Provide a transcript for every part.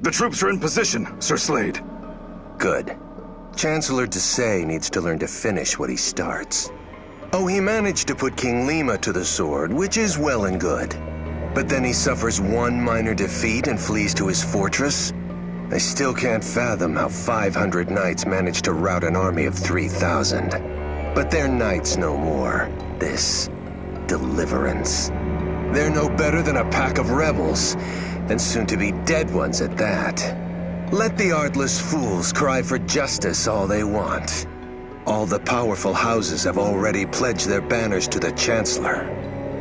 The troops are in position, Sir Slade. Good. Chancellor Desai needs to learn to finish what he starts. Oh, he managed to put King Lima to the sword, which is well and good. But then he suffers one minor defeat and flees to his fortress? I still can't fathom how 500 knights managed to rout an army of 3,000. But they're knights no more. This deliverance. They're no better than a pack of rebels, and soon-to-be dead ones at that. Let the artless fools cry for justice all they want. All the powerful houses have already pledged their banners to the Chancellor.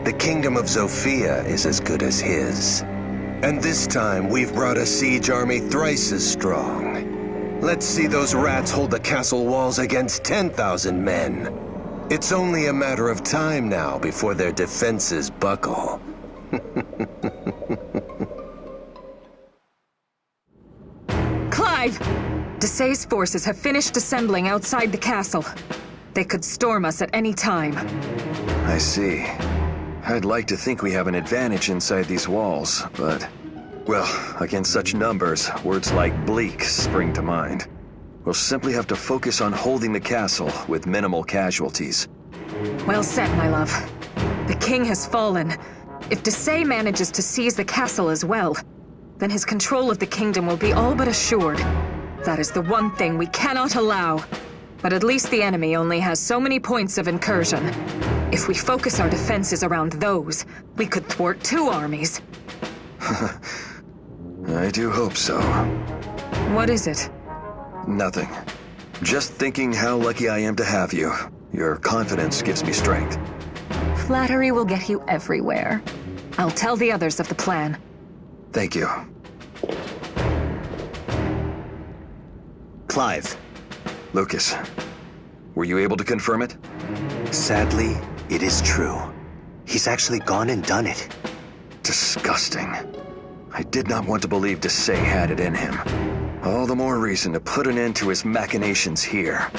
The kingdom of Zofia is as good as his. And this time, we've brought a siege army thrice as strong. Let's see those rats hold the castle walls against 10,000 men. It's only a matter of time now before their defenses buckle. Clive! Desai's forces have finished assembling outside the castle. They could storm us at any time. I see. I'd like to think we have an advantage inside these walls, but... well, against such numbers, words like bleak spring to mind. We'll simply have to focus on holding the castle with minimal casualties. Well said, my love. The king has fallen. If Desai manages to seize the castle as well, then his control of the kingdom will be all but assured. That is the one thing we cannot allow. But at least the enemy only has so many points of incursion. If we focus our defenses around those, we could thwart 2 armies. I do hope so. What is it? Nothing. Just thinking how lucky I am to have you. Your confidence gives me strength. Flattery will get you everywhere. I'll tell the others of the plan. Thank you. Clive. Lucas, were you able to confirm it? Sadly, it is true. He's actually gone and done it. Disgusting. I did not want to believe Desai had it in him. All the more reason to put an end to his machinations here.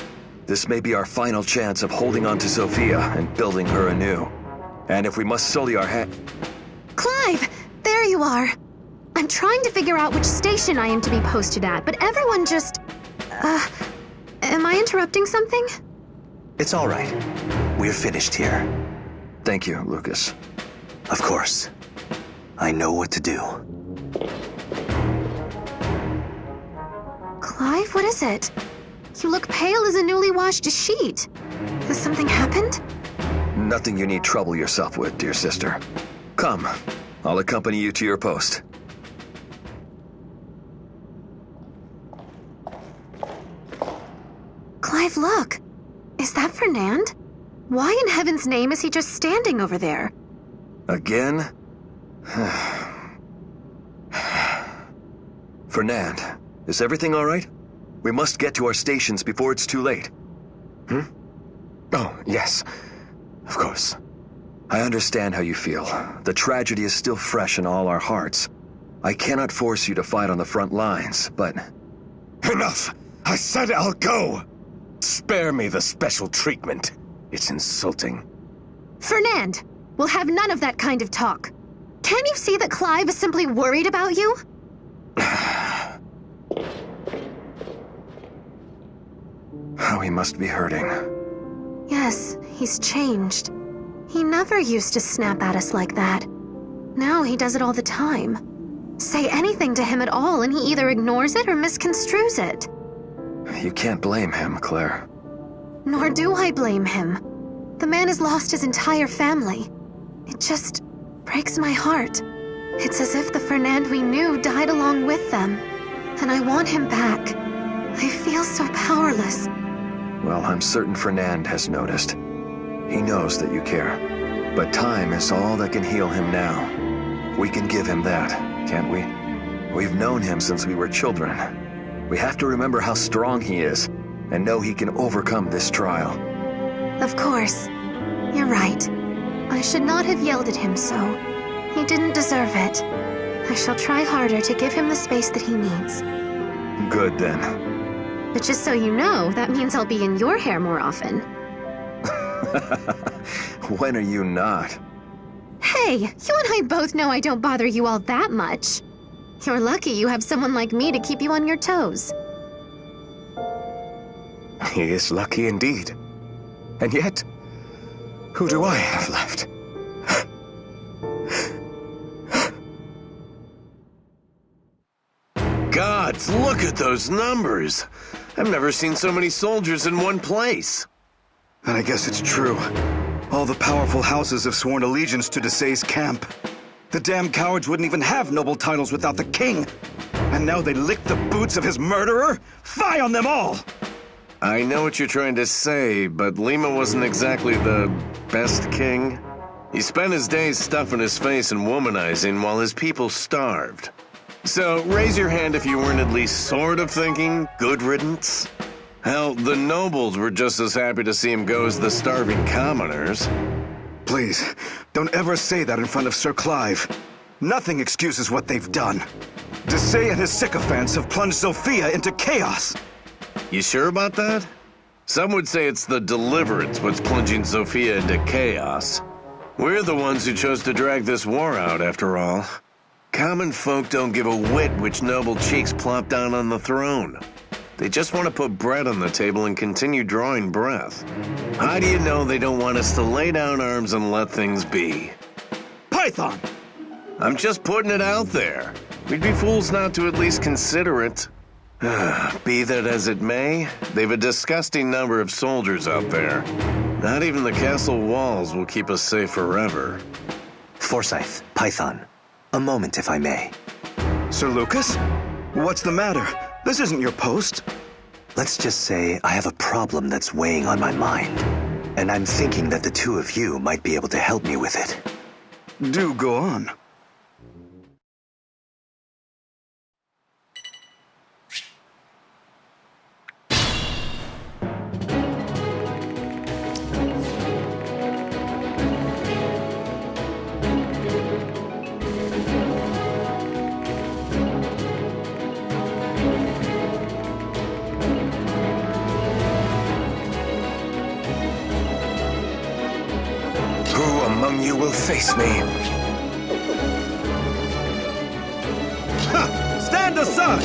This may be our final chance of holding on to Zofia and building her anew. And if we must sully our Clive! There you are! I'm trying to figure out which station I am to be posted at, but everyone just... am I interrupting something? It's all right. We're finished here. Thank you, Lucas. Of course. I know what to do. Clive, what is it? You look pale as a newly washed sheet. Has something happened? Nothing you need trouble yourself with, dear sister. Come, I'll accompany you to your post. Clive, look. Is that Fernand? Why in heaven's name is he just standing over there? Again? Fernand, is everything all right? We must get to our stations before it's too late. Oh, yes. Of course. I understand how you feel. The tragedy is still fresh in all our hearts. I cannot force you to fight on the front lines, but... Enough! I said I'll go! Spare me the special treatment. It's insulting. Fernand, we'll have none of that kind of talk. Can't you see that Clive is simply worried about you? How he must be hurting. Yes, he's changed. He never used to snap at us like that. Now he does it all the time. Say anything to him at all and he either ignores it or misconstrues it. You can't blame him, Claire. Nor do I blame him. The man has lost his entire family. It just breaks my heart. It's as if the Fernand we knew died along with them. And I want him back. I feel so powerless. Well, I'm certain Fernand has noticed. He knows that you care. But time is all that can heal him now. We can give him that, can't we? We've known him since we were children. We have to remember how strong he is, and know he can overcome this trial. Of course. You're right. I should not have yelled at him so. He didn't deserve it. I shall try harder to give him the space that he needs. Good, then. But just so you know, that means I'll be in your hair more often. When are you not? Hey, you and I both know I don't bother you all that much. You're lucky you have someone like me to keep you on your toes. He is lucky indeed. And yet, who do I have left? Gods, look at those numbers! I've never seen so many soldiers in one place. And I guess it's true. All the powerful houses have sworn allegiance to Desai's camp. The damn cowards wouldn't even have noble titles without the king. And now they lick the boots of his murderer? Fie on them all! I know what you're trying to say, but Lima wasn't exactly the best king. He spent his days stuffing his face and womanizing while his people starved. So raise your hand if you weren't at least sort of thinking good riddance. Hell, the nobles were just as happy to see him go as the starving commoners. Please, don't ever say that in front of Sir Clive. Nothing excuses what they've done. Desai and his sycophants have plunged Zofia into chaos. You sure about that? Some would say it's the Deliverance what's plunging Zofia into chaos. We're the ones who chose to drag this war out, after all. Common folk don't give a whit which noble cheeks plop down on the throne. They just want to put bread on the table and continue drawing breath. How do you know they don't want us to lay down arms and let things be? Python! I'm just putting it out there. We'd be fools not to at least consider it. Be that as it may, they've a disgusting number of soldiers out there. Not even the castle walls will keep us safe forever. Forsyth, Python, a moment if I may. Sir Lucas? What's the matter? This isn't your post. Let's just say I have a problem that's weighing on my mind. And I'm thinking that the two of you might be able to help me with it. Do go on. Who among you will face me? Ha! Stand aside!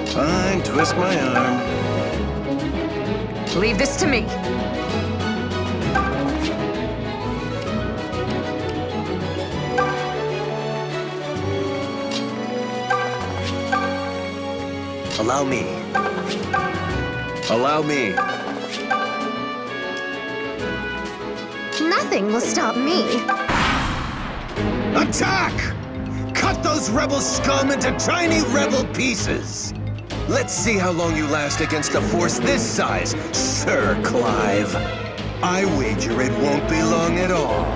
Fine, twist my arm. Leave this to me. Allow me. Allow me. Nothing will stop me. Attack! Cut those rebel scum into tiny rebel pieces! Let's see how long you last against a force this size, Sir Clive. I wager it won't be long at all.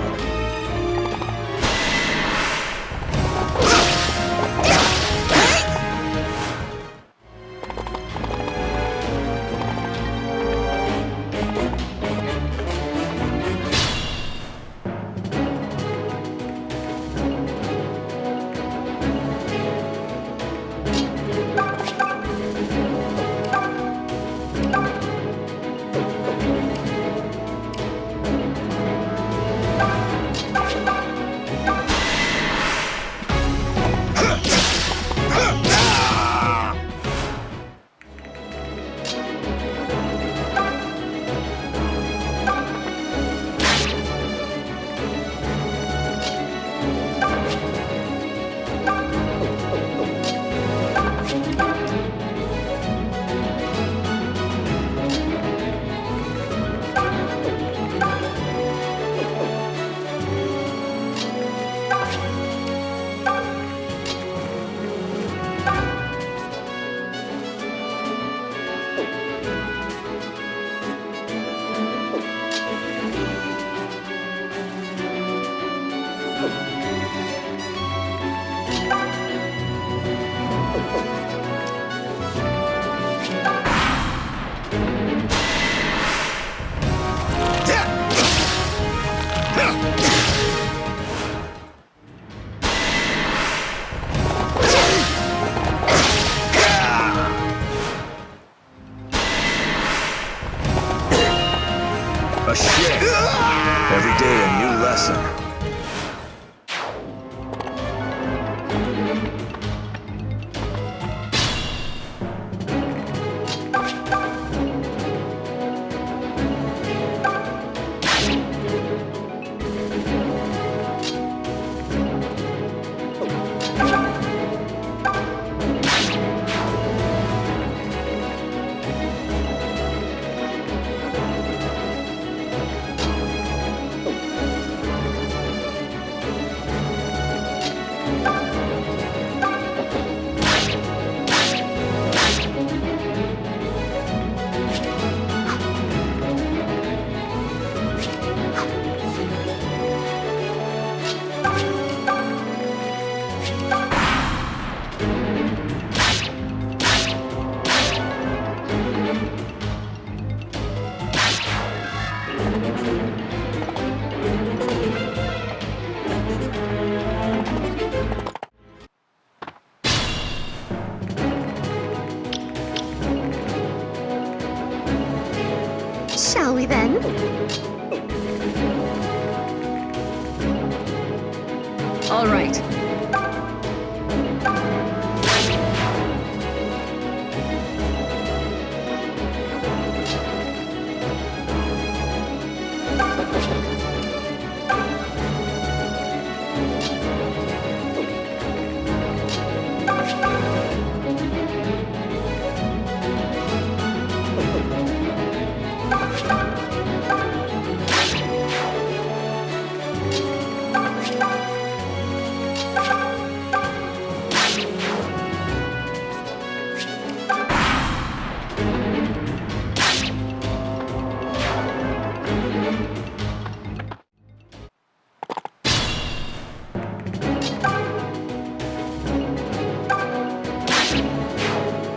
All right.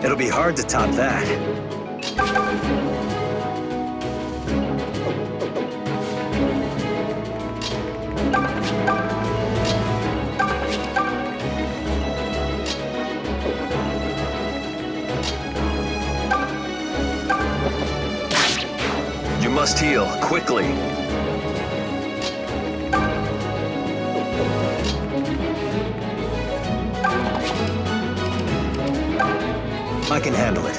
It'll be hard to top that. You must heal, quickly. I can handle it.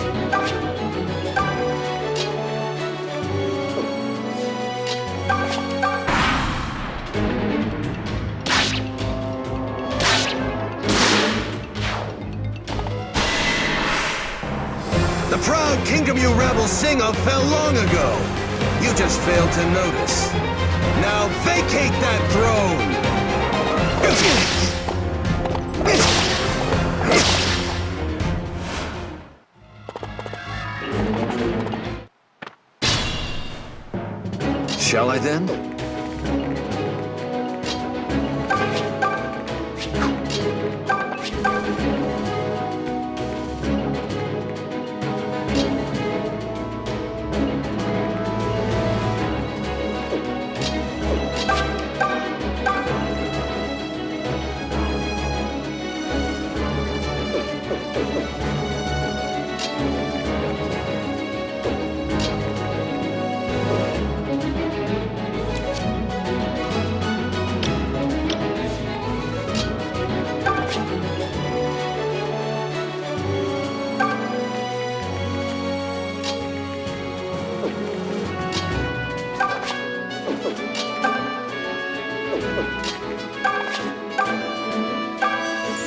The proud kingdom you rebels sing of fell long ago. You just failed to notice. Now vacate that throne! Shall I then?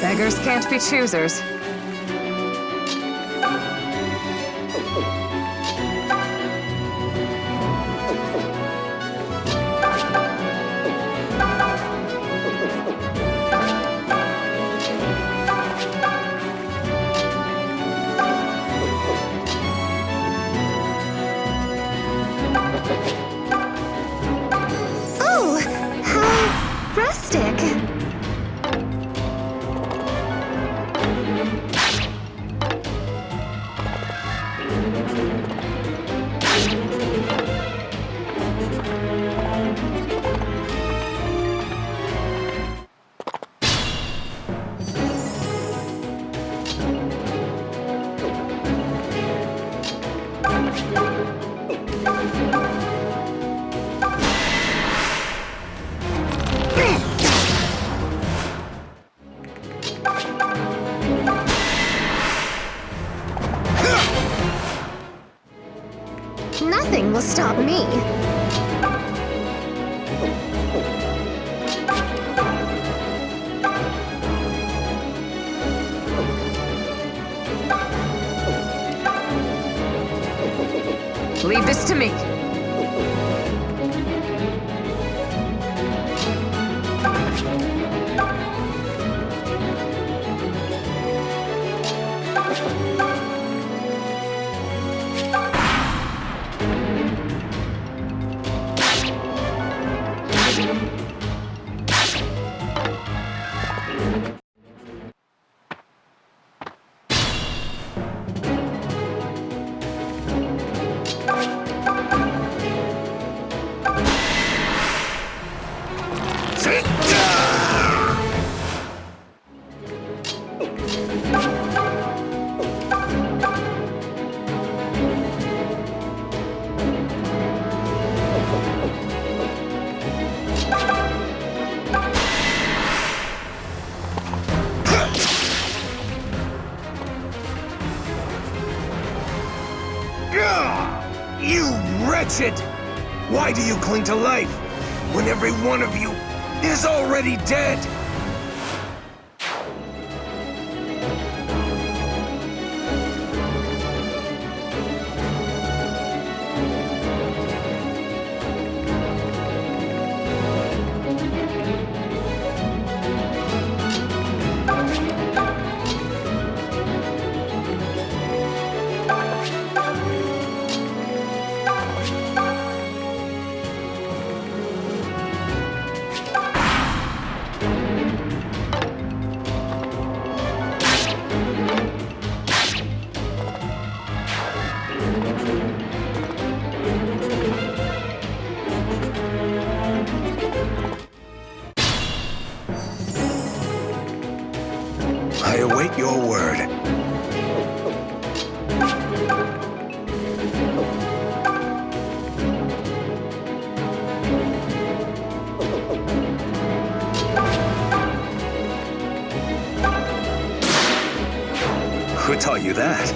Beggars can't be choosers. Oh, how rustic. Nothing will stop me. Leave this to me. You wretched! Why do you cling to life when every one of you is already dead? I await your word. Who taught you that?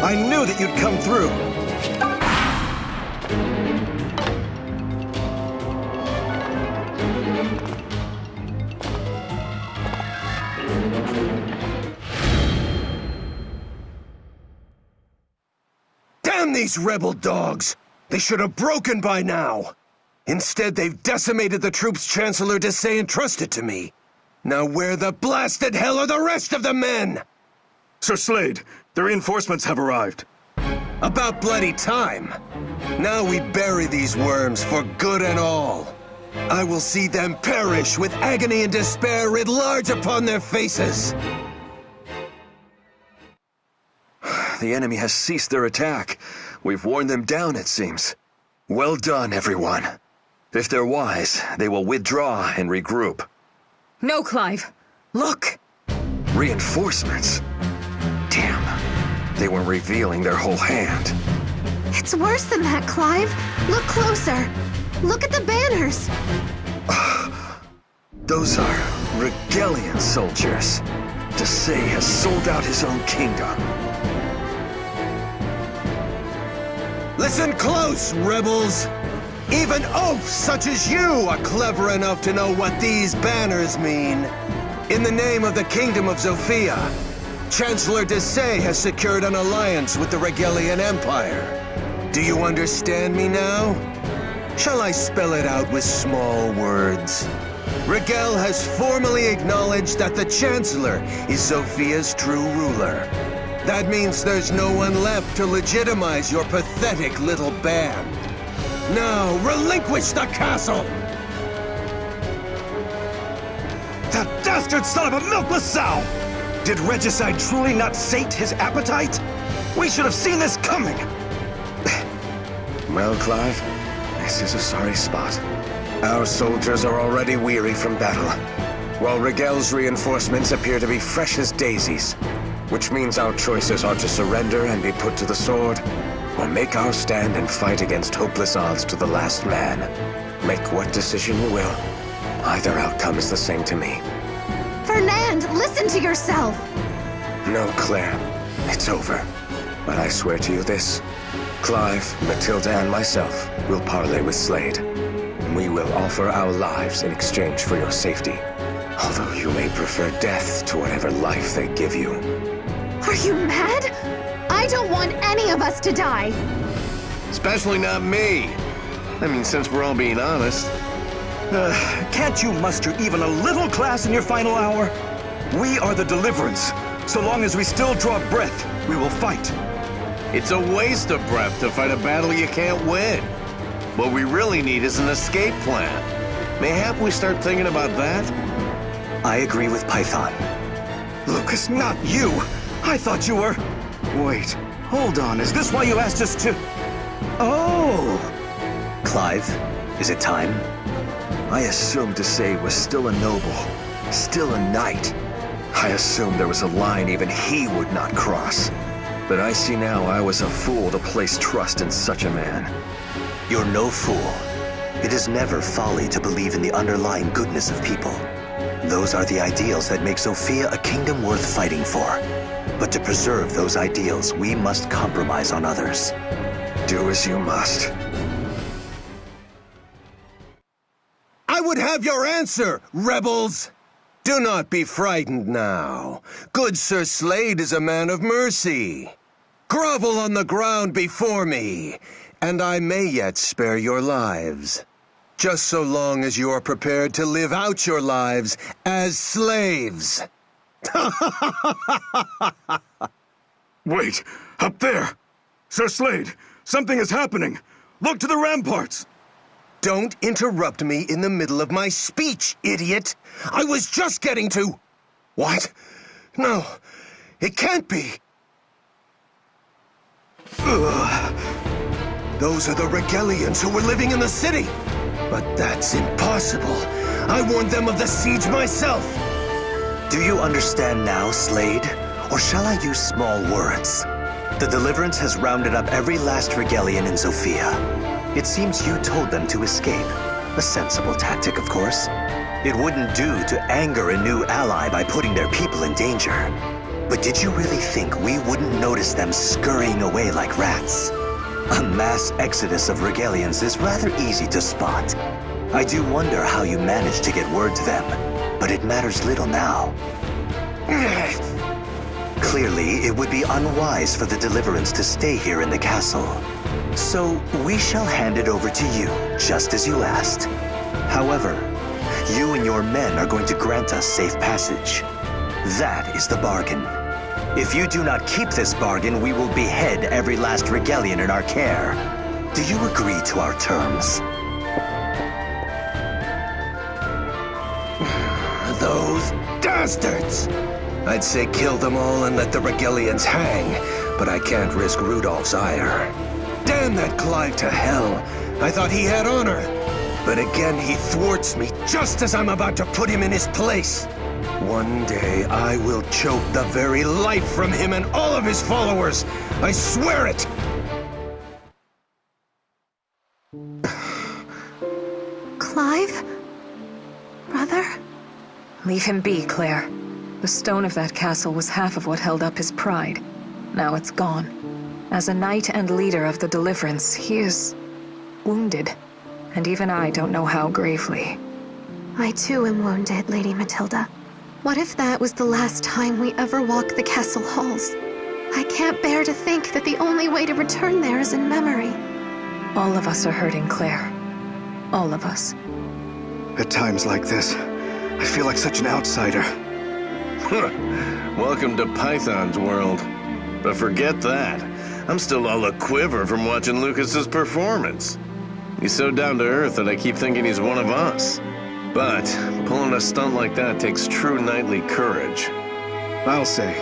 I knew that you'd come through. Damn these rebel dogs! They should have broken by now! Instead, they've decimated the troops Chancellor Desai entrusted to me. Now where the blasted hell are the rest of the men? Sir Slade, the reinforcements have arrived. About bloody time. Now we bury these worms for good and all. I will see them perish with agony and despair writ large upon their faces. The enemy has ceased their attack. We've worn them down, it seems. Well done, everyone. If they're wise, they will withdraw and regroup. No, Clive. Look! Reinforcements? Damn. They were revealing their whole hand. It's worse than that, Clive. Look closer. Look at the banners. Those are Regalian soldiers. Desai has sold out his own kingdom. Listen close, rebels! Even oafs such as you are clever enough to know what these banners mean. In the name of the Kingdom of Zofia, Chancellor Desai has secured an alliance with the Regalian Empire. Do you understand me now? Shall I spell it out with small words? Regel has formally acknowledged that the Chancellor is Zofia's true ruler. That means there's no one left to legitimize your pathetic little band. Now, relinquish the castle! That dastard son of a milkless sow! Did Regicide truly not sate his appetite? We should have seen this coming! Well, Clive, this is a sorry spot. Our soldiers are already weary from battle, while Regel's reinforcements appear to be fresh as daisies, which means our choices are to surrender and be put to the sword, or make our stand and fight against hopeless odds to the last man. Make what decision you will. Either outcome is the same to me. Fernand, listen to yourself! No, Claire. It's over. But I swear to you this, Clive, Matilda, and myself will parley with Slade. And we will offer our lives in exchange for your safety. Although you may prefer death to whatever life they give you. Are you mad? I don't want any of us to die. Especially not me. I mean, since we're all being honest. Can't you muster even a little class in your final hour? We are the Deliverance. So long as we still draw breath, we will fight. It's a waste of breath to fight a battle you can't win. What we really need is an escape plan. Mayhap we start thinking about that? I agree with Python. Lucas, not you! I thought you were... Wait, hold on, is this why you asked us to... Oh! Clive, is it time? I assumed Desai was still a noble, still a knight. I assumed there was a line even he would not cross. But I see now I was a fool to place trust in such a man. You're no fool. It is never folly to believe in the underlying goodness of people. Those are the ideals that make Zofia a kingdom worth fighting for. But to preserve those ideals, we must compromise on others. Do as you must. I would have your answer, rebels! Do not be frightened now. Good Sir Slade is a man of mercy. Grovel on the ground before me, and I may yet spare your lives. Just so long as you are prepared to live out your lives as slaves. Wait, up there! Sir Slade, something is happening! Look to the ramparts! Don't interrupt me in the middle of my speech, idiot! I was just getting to... What? No, it can't be. Ugh. Those are the Regalians who were living in the city! But that's impossible. I warned them of the siege myself! Do you understand now, Slade? Or shall I use small words? The Deliverance has rounded up every last Regalian in Zofia. It seems you told them to escape. A sensible tactic, of course. It wouldn't do to anger a new ally by putting their people in danger. But did you really think we wouldn't notice them scurrying away like rats? A mass exodus of Regalians is rather easy to spot. I do wonder how you managed to get word to them, but it matters little now. Clearly, it would be unwise for the Deliverance to stay here in the castle. So, we shall hand it over to you, just as you asked. However, you and your men are going to grant us safe passage. That is the bargain. If you do not keep this bargain, we will behead every last Regalian in our care. Do you agree to our terms? Those bastards! I'd say kill them all and let the Regalians hang, but I can't risk Rudolph's ire. Damn that Clive to hell! I thought he had honor. But again he thwarts me just as I'm about to put him in his place. One day I will choke the very life from him and all of his followers. I swear it! Clive? Brother? Leave him be, Claire. The stone of that castle was half of what held up his pride. Now it's gone. As a knight and leader of the Deliverance, he is wounded. And even I don't know how gravely. I too am wounded, Lady Matilda. What if that was the last time we ever walk the castle halls? I can't bear to think that the only way to return there is in memory. All of us are hurting, Claire. All of us. At times like this, I feel like such an outsider. Welcome to Python's world. But forget that. I'm still all a-quiver from watching Lucas's performance. He's so down to earth that I keep thinking he's one of us. But pulling a stunt like that takes true knightly courage. I'll say.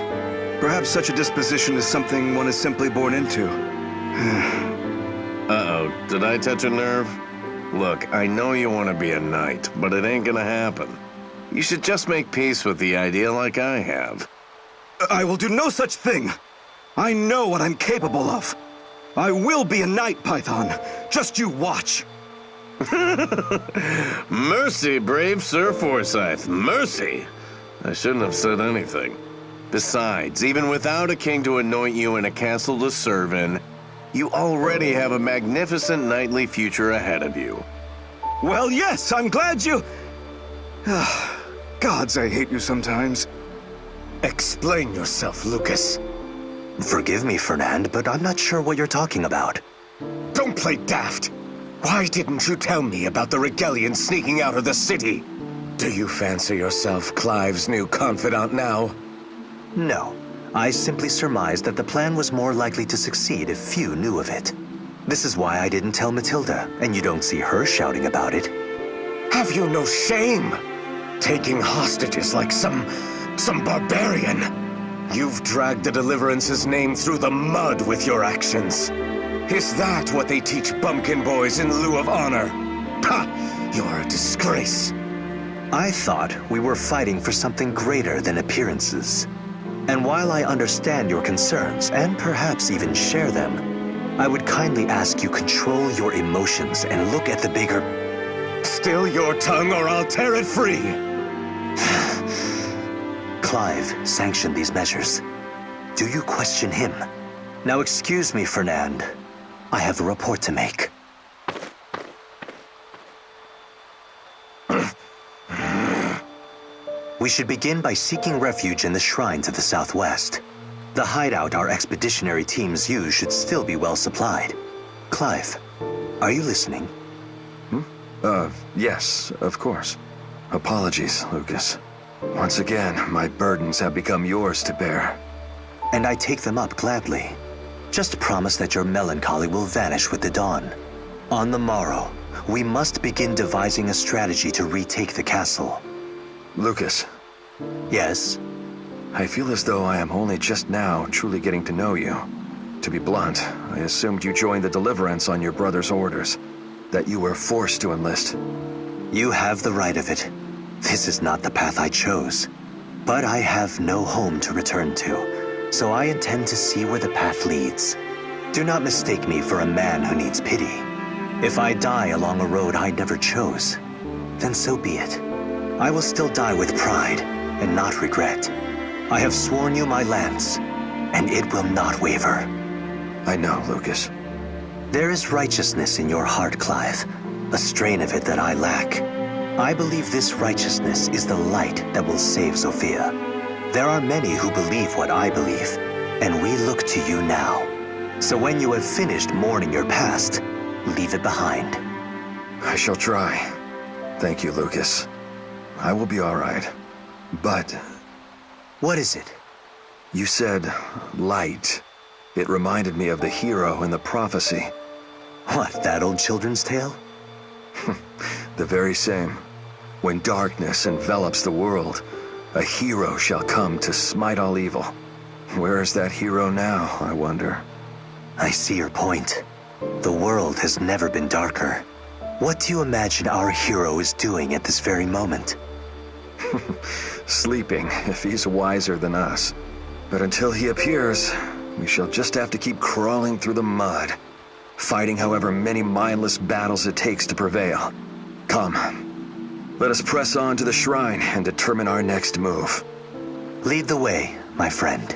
Perhaps such a disposition is something one is simply born into. Uh-oh, did I touch a nerve? Look, I know you want to be a knight, but it ain't gonna happen. You should just make peace with the idea like I have. I will do no such thing. I know what I'm capable of. I will be a knight, Python. Just you watch. Mercy, brave Sir Forsyth. Mercy. I shouldn't have said anything. Besides, even without a king to anoint you and a castle to serve in, you already have a magnificent knightly future ahead of you. Well, yes, I'm glad you... Gods, I hate you sometimes. Explain yourself, Lucas. Forgive me, Fernand, but I'm not sure what you're talking about. Don't play daft. Why didn't you tell me about the Regalians sneaking out of the city? Do you fancy yourself Clive's new confidant now? No. I simply surmised that the plan was more likely to succeed if few knew of it. This is why I didn't tell Matilda, and you don't see her shouting about it. Have you no shame? Taking hostages like some barbarian. You've dragged the Deliverance's name through the mud with your actions. Is that what they teach bumpkin boys in lieu of honor? Ha! You're a disgrace. I thought we were fighting for something greater than appearances. And while I understand your concerns, and perhaps even share them, I would kindly ask you control your emotions and look at the bigger... Still your tongue or I'll tear it free! Clive sanctioned these measures. Do you question him? Now excuse me, Fernand. I have a report to make. We should begin by seeking refuge in the shrine to the southwest. The hideout our expeditionary teams use should still be well supplied. Clive, are you listening? Yes, of course. Apologies, Lucas. Once again, my burdens have become yours to bear. And I take them up gladly. Just promise that your melancholy will vanish with the dawn. On the morrow, we must begin devising a strategy to retake the castle. Lucas, Yes? I feel as though I am only just now truly getting to know you. To be blunt, I assumed you joined the Deliverance on your brother's orders, that you were forced to enlist. You have the right of it. This is not the path I chose. But I have no home to return to, so I intend to see where the path leads. Do not mistake me for a man who needs pity. If I die along a road I never chose, then so be it. I will still die with pride and not regret. I have sworn you my lance, and it will not waver. I know, Lucas. There is righteousness in your heart, Clive, a strain of it that I lack. I believe this righteousness is the light that will save Zofia. There are many who believe what I believe, and we look to you now. So when you have finished mourning your past, leave it behind. I shall try. Thank you, Lucas. I will be all right. But... What is it? You said light. It reminded me of the hero in the prophecy. What, that old children's tale? The very same. When darkness envelops the world, a hero shall come to smite all evil. Where is that hero now, I wonder? I see your point. The world has never been darker. What do you imagine our hero is doing at this very moment? Sleeping, if he's wiser than us. But until he appears, we shall just have to keep crawling through the mud, fighting however many mindless battles it takes to prevail. Come, let us press on to the shrine and determine our next move. Lead the way, my friend.